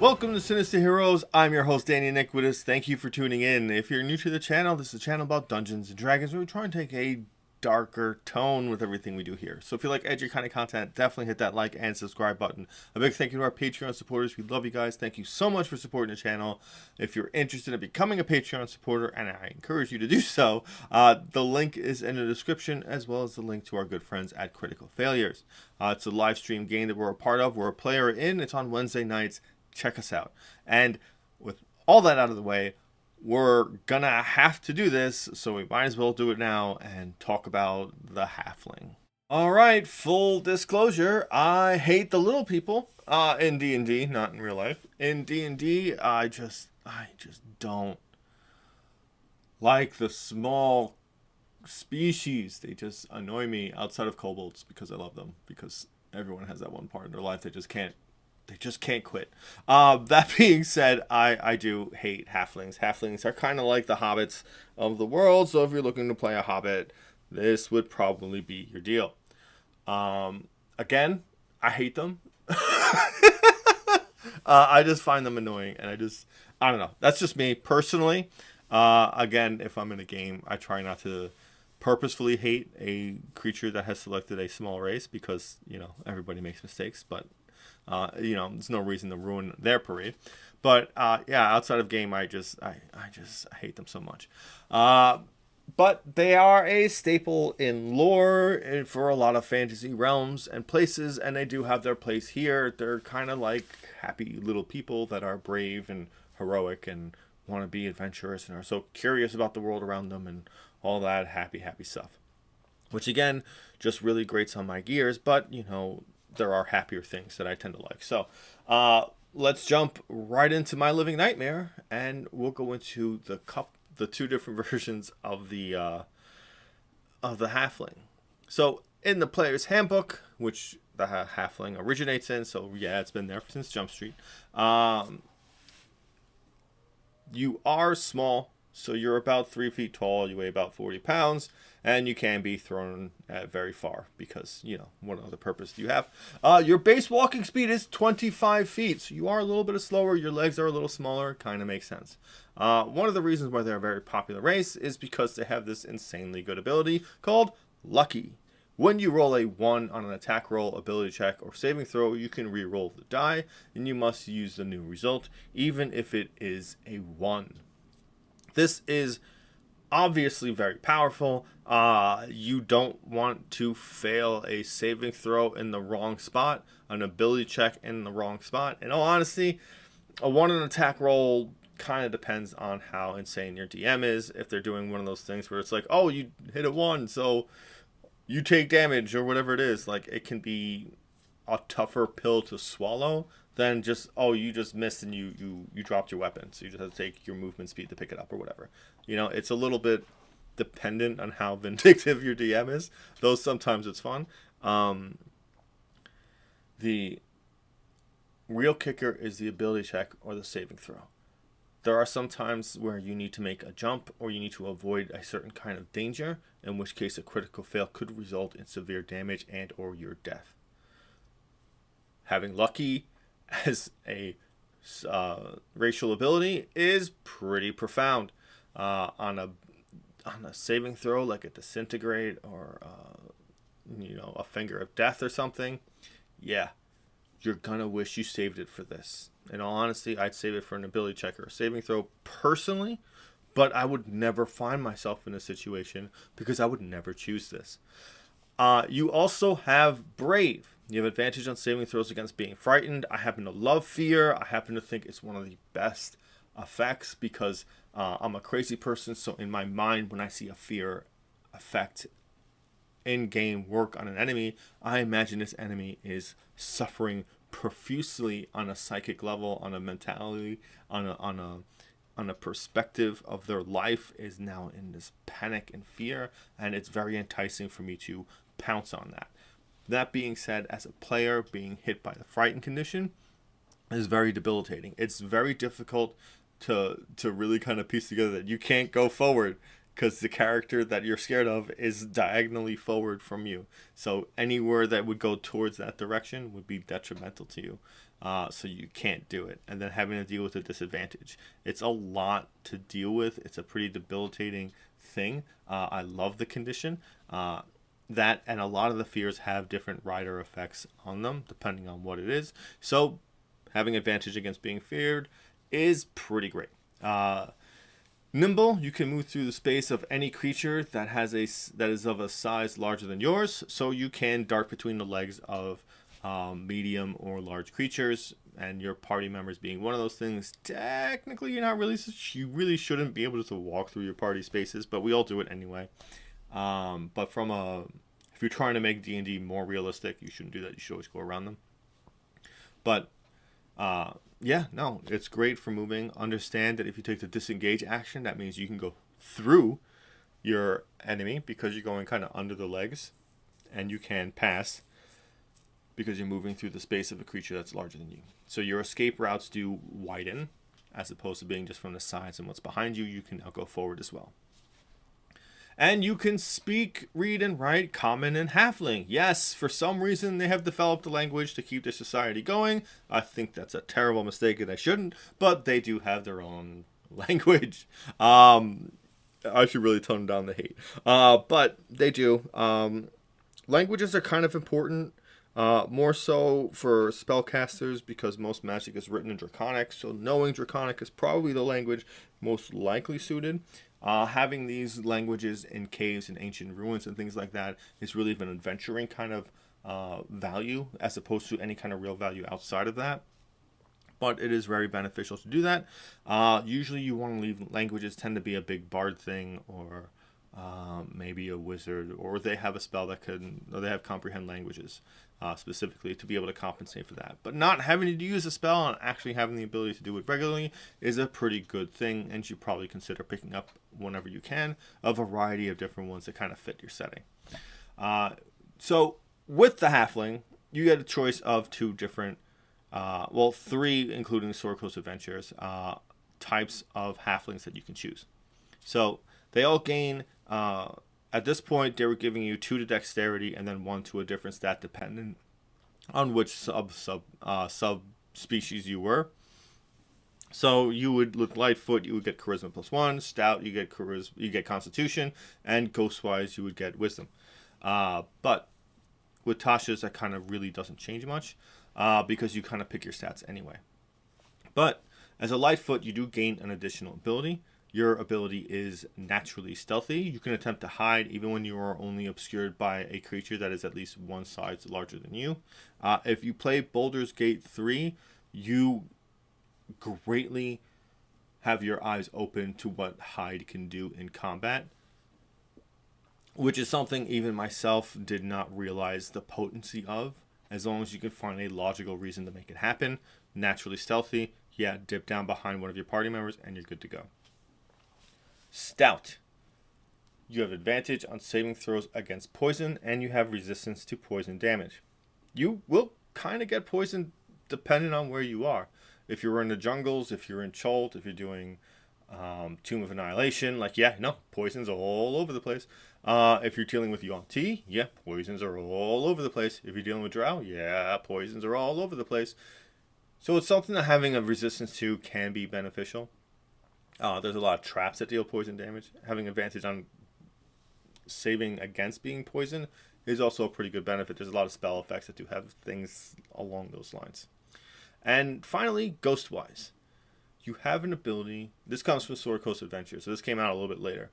Welcome to Sinister Heroes. I'm your host, Danny Iniquitous. Thank you for tuning in. If you're new to the channel, this is a channel about Dungeons and Dragons where we try and take a darker tone with everything we do here. So if you like edgy kind of content, definitely hit that like and subscribe button. A big thank you to our Patreon supporters. We love you guys. Thank you so much for supporting the channel. If you're interested in becoming a Patreon supporter, and I encourage you to do so, the link is in the description, as well as the link to our good friends at Critical Failures. It's a live stream game that we're a part of. We're a player in. It's on Wednesday nights. Check us out. And with all that out of the way, we're gonna have to do this, so we might as well do it now and talk about the Halfling. Alright, full disclosure, I hate the little people in D&D, not in real life. In D&D, I just don't like the small species. They just annoy me, outside of kobolds, because I love them, because everyone has that one part in their life they just can't quit. That being said, I do hate halflings. Halflings are kind of like the hobbits of the world, so if you're looking to play a hobbit, this would probably be your deal. Again, I hate them. I just find them annoying, and I don't know. That's just me personally. Again, if I'm in a game, I try not to purposefully hate a creature that has selected a small race, because, you know, everybody makes mistakes, but you know, there's no reason to ruin their parade. But yeah, outside of game, I just hate them so much. But they are a staple in lore for a lot of fantasy realms and places, and they do have their place here. They're kind of like happy little people that are brave and heroic and want to be adventurous and are so curious about the world around them and all that happy stuff. Which again, just really grates on my gears, but you know, there are happier things that I tend to like. So let's jump right into my living nightmare, and we'll go into the two different versions of the halfling. So in the player's handbook, which the halfling originates in, so yeah, it's been there since Jump Street. You are small, so you're about 3 feet tall. You weigh about 40 pounds. And you can be thrown very far because, you know, what other purpose do you have? Your base walking speed is 25 feet. So you are a little bit slower. Your legs are a little smaller. Kind of makes sense. One of the reasons why they're a very popular race is because they have this insanely good ability called Lucky. When you roll a 1 on an attack roll, ability check, or saving throw, you can re-roll the die, and you must use the new result, even if it is a 1. This is obviously very powerful. You don't want to fail a saving throw in the wrong spot, an ability check in the wrong spot. In all honesty, a 1 on attack roll kind of depends on how insane your DM is. If they're doing one of those things where it's like, oh, you hit a 1, so you take damage or whatever it is, like, it can be a tougher pill to swallow than just, oh, you just missed and you dropped your weapon, so you just have to take your movement speed to pick it up or whatever. You know, it's a little bit dependent on how vindictive your DM is, though sometimes it's fun. The real kicker is the ability check or the saving throw. There are some times where you need to make a jump or you need to avoid a certain kind of danger, in which case a critical fail could result in severe damage and or your death. Having Lucky as a racial ability is pretty profound. On a saving throw like a disintegrate or you know, a finger of death or something, yeah, you're gonna wish you saved it for this. In all honesty, I'd save it for an ability check or a saving throw personally, but I would never find myself in a situation because I would never choose this. You also have Brave. You have advantage on saving throws against being frightened. I happen to love fear. I happen to think it's one of the best effects because I'm a crazy person. So in my mind, when I see a fear effect in-game work on an enemy, I imagine this enemy is suffering profusely on a psychic level, on a mentality, on a perspective of their life is now in this panic and fear, and it's very enticing for me to pounce on that. That being said, as a player, being hit by the frightened condition is very debilitating. It's very difficult to really kind of piece together that you can't go forward. because the character that you're scared of is diagonally forward from you. So anywhere that would go towards that direction would be detrimental to you. So you can't do it. And then having to deal with a disadvantage. It's a lot to deal with. It's a pretty debilitating thing. I love the condition. That and a lot of the fears have different rider effects on them, depending on what it is. So having advantage against being feared is pretty great. Nimble, you can move through the space of any creature that is of a size larger than yours, so you can dart between the legs of medium or large creatures, and your party members being one of those things. Technically, you really shouldn't be able to walk through your party spaces, but we all do it anyway. But if you're trying to make D&D more realistic, you shouldn't do that. You should always go around them. But yeah, no, it's great for moving. Understand that if you take the disengage action, that means you can go through your enemy because you're going kind of under the legs, and you can pass because you're moving through the space of a creature that's larger than you. So your escape routes do widen, as opposed to being just from the sides and what's behind you. You can now go forward as well. And you can speak, read, and write Common and Halfling. Yes, for some reason they have developed a language to keep their society going. I think that's a terrible mistake and they shouldn't, but they do have their own language. I should really tone down the hate. But they do. Languages are kind of important. More so for spellcasters because most magic is written in Draconic, so knowing Draconic is probably the language most likely suited. Having these languages in caves and ancient ruins and things like that is really an adventuring kind of value as opposed to any kind of real value outside of that. But it is very beneficial to do that. Usually you want to leave languages tend to be a big bard thing, or maybe a wizard, or they have a spell or they have comprehend languages specifically to be able to compensate for that. But not having to use a spell and actually having the ability to do it regularly is a pretty good thing, and you probably consider picking up whenever you can a variety of different ones that kind of fit your setting. So with the Halfling, you get a choice of two different, three, including Sword Coast Adventures, types of Halflings that you can choose. So they all gain, at this point, they were giving you 2 to dexterity and then 1 to a different stat dependent on which subspecies you were. So you would, with Lightfoot, you would get Charisma +1, Stout, you get Constitution, and Ghostwise, you would get Wisdom. But with Tasha's, that kind of really doesn't change much, because you kind of pick your stats anyway. But as a Lightfoot, you do gain an additional ability. Your ability is naturally stealthy. You can attempt to hide even when you are only obscured by a creature that is at least one size larger than you. If you play Baldur's Gate 3, you greatly have your eyes open to what hide can do in combat, which is something even myself did not realize the potency of. As long as you can find a logical reason to make it happen, naturally stealthy, dip down behind one of your party members and you're good to go. Stout. You have advantage on saving throws against poison, and you have resistance to poison damage. You will kind of get poisoned depending on where you are. If you're in the jungles, if you're in Cholt, if you're doing Tomb of Annihilation, poisons are all over the place. If you're dealing with Yuan-Ti, poisons are all over the place. If you're dealing with Drow, poisons are all over the place. So it's something that having a resistance to can be beneficial. There's a lot of traps that deal poison damage. Having advantage on saving against being poisoned is also a pretty good benefit. There's a lot of spell effects that do have things along those lines. And finally, Ghostwise. You have an ability, this comes from Sword Coast Adventure, so this came out a little bit later,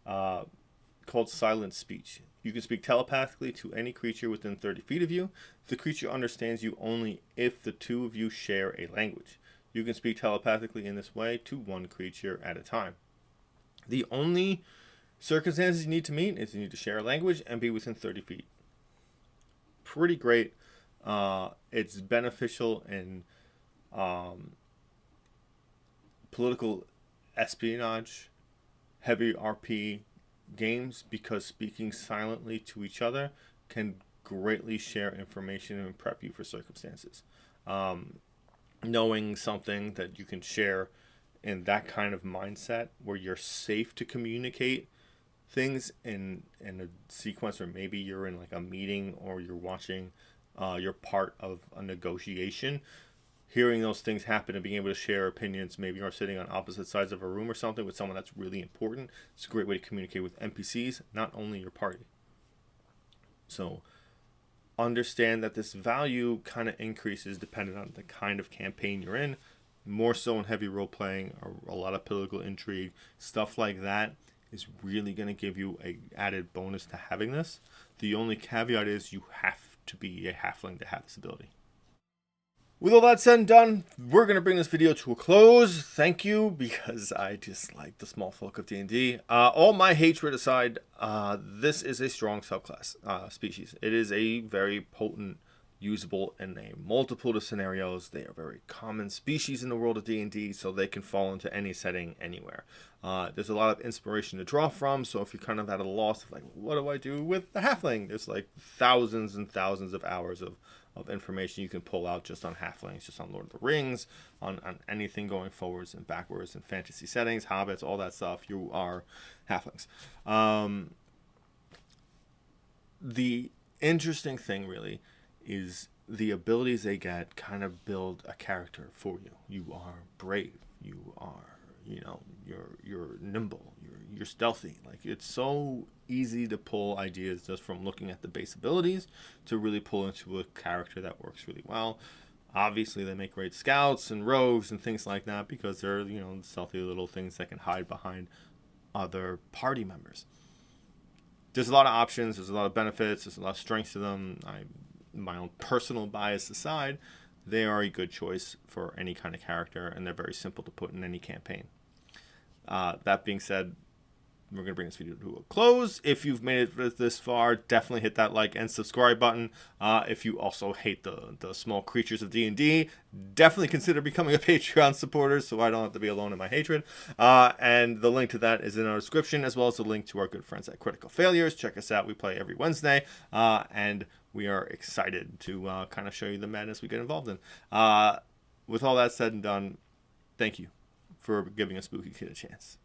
called Silent Speech. You can speak telepathically to any creature within 30 feet of you. The creature understands you only if the two of you share a language. You can speak telepathically in this way to one creature at a time. The only circumstances you need to meet is you need to share a language and be within 30 feet. Pretty great. It's beneficial in political espionage, heavy RP games, because speaking silently to each other can greatly share information and prep you for circumstances. Knowing something that you can share in that kind of mindset where you're safe to communicate things in a sequence, or maybe you're in like a meeting, or you're watching, you're part of a negotiation. Hearing those things happen and being able to share opinions, maybe you're sitting on opposite sides of a room or something with someone that's really important. It's a great way to communicate with NPCs, not only your party. So understand that this value kind of increases depending on the kind of campaign you're in. More so in heavy role playing, or a lot of political intrigue, stuff like that is really going to give you a added bonus to having this. The only caveat is you have to be a halfling to have this ability. With all that said and done, we're going to bring this video to a close. Thank you, because I dislike the small folk of D&D. All my hatred aside, this is a strong subclass species. It is a very potent, usable in a multitude of scenarios. They are very common species in the world of D&D, so they can fall into any setting, anywhere. There's a lot of inspiration to draw from, so if you're kind of at a loss of like, what do I do with the halfling? There's like thousands and thousands of hours of information you can pull out just on halflings, just on Lord of the Rings, on anything going forwards and backwards in fantasy settings, hobbits, all that stuff. You are halflings. The interesting thing really is the abilities they get kind of build a character for you. You are brave. You are, you're nimble. You're stealthy. Like, it's so easy to pull ideas just from looking at the base abilities to really pull into a character that works really well. Obviously, they make great scouts and rogues and things like that because they're, stealthy little things that can hide behind other party members. There's a lot of options. There's a lot of benefits. There's a lot of strengths to them. My own personal bias aside, they are a good choice for any kind of character, and they're very simple to put in any campaign. That being said, we're going to bring this video to a close. If you've made it this far, definitely hit that like and subscribe button. If you also hate the small creatures of D&D, definitely consider becoming a Patreon supporter so I don't have to be alone in my hatred. And the link to that is in our description, as well as the link to our good friends at Critical Failures. Check us out. We play every Wednesday, and we are excited to kind of show you the madness we get involved in. With all that said and done, thank you for giving a spooky kid a chance.